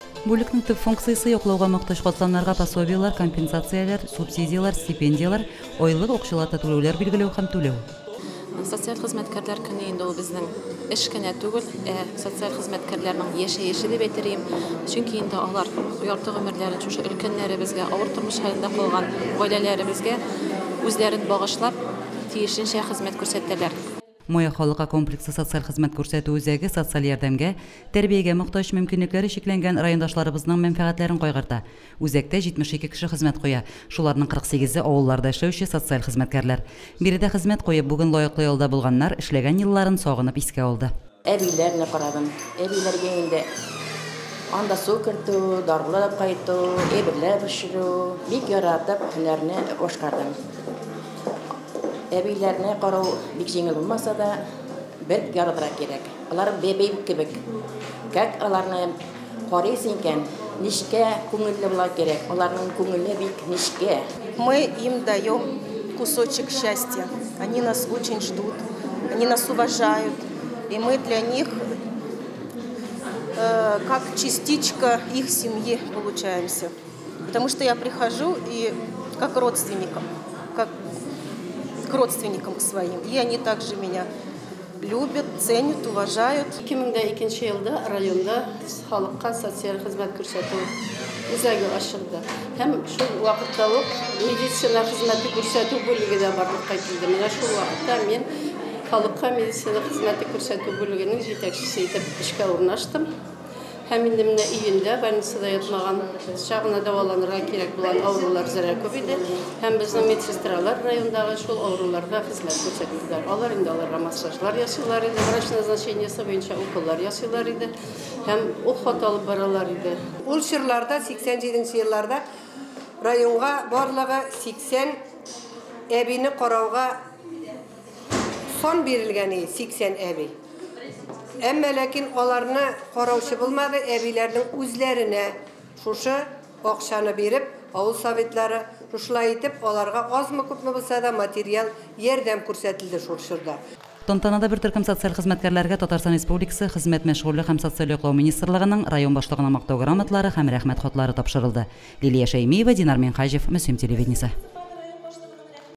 Бүліктің түп функциясы yoklauga muhtaç qatlamlarga пособиялар, компенсациялар, субсидиялар, стипендиялар, ойлық оқшылата төлеулер билгелеу һәм төлеу. Социаль хезмәткәрләр көне инде ул безнең эш кенә түгел, социаль хезмәткәрләрнең яшәеше дип әйтерим. Чөнки инде алар ярты гомерләрен шушы өлкәннәребезгә, авыр тормыш хәлендә калган гаиләләребезгә үзләрен багышлап, тиешенчә хезмәт күрсәтәләр. Моя халыкка комплексы социаль хезмәт күрсәтү үзәге социаль ярдәмгә, тәрбиягә мохтаҗ мөмкинлекләре чикләнгән райондашларыбызның мәнфәгатьләрен кайгырта. Үзәктә 72 кеше хезмәт куя. Шуларның 48-е авылларда эшләүче социаль хезмәткәрләр. Биредә хезмәт куеп, бүген лаеклы ялда булганнар эшләгән елларын сагынып искә алды. Әбиләрне карадым. Әбиләргә инде анда су кертү, дарулап кайту, әбиләр пешерү, бик яратып һөнәрне башкардым. Әбиләрне карау бик җиңел булмаса да, бер ярдыра кирәк. Алар бебей кебек. Как аларны карыйсың икән, нишкә күңелле була кирәк. Аларның күңеле бик нишкә. Мы им даем кусочек счастья. Они нас очень ждут, они нас уважают, и мы для них как частичка их семьи получаемся. Потому что я прихожу и как родственникам, как к родственникам своим, и они также меня любят, ценят, уважают. 2002 елда районда халыкка социаль хезмәт күрсәтү үзәге ачылды. Һәм шул вакытта ук медицина хезмәте күрсәтү бүлеге дә барлыкка килде. Менә шул вакытта мен халыкка медицина хезмәте күрсәтү бүлегенең җитәкчесе итеп эшкә урнаштым. Һәм инде менә июньдә больницада ятмаган, чагына дәваланырга кирәк булган авырулар зәрә күп иде. Һәм безнең медсестралар райондагы шул авыруларга хезмәт күрсәтәләр. Алар инде аларга массажлар ясыйлар иде, врач назначениесе буенча уколлар ясыйлар иде. Һәм ухат алып баралар иде. Ул чырларда 87 елларда районга барлыгы 80 әбине карауга сон бирелгән иде, 80 әби. Әмма ләкин аларны караучы булмады, әбиләрнең үзләренә шушы акчаны биреп, авыл советлары шулай итеп аларга азмы күпме булса да материал ярдәм күрсәтелде шул чорда. Тантанада бер төркем социаль хезмәткәрләргә Татарстан Республикасы Хезмәт мәшгульлек һәм социаль яклау министрлыгының район башлыгына мактау грамоталары һәм рәхмәт хатлары тапшырылды. Лилия Шәймиева, Динар Минхаҗев, Мөслим телевидениесе.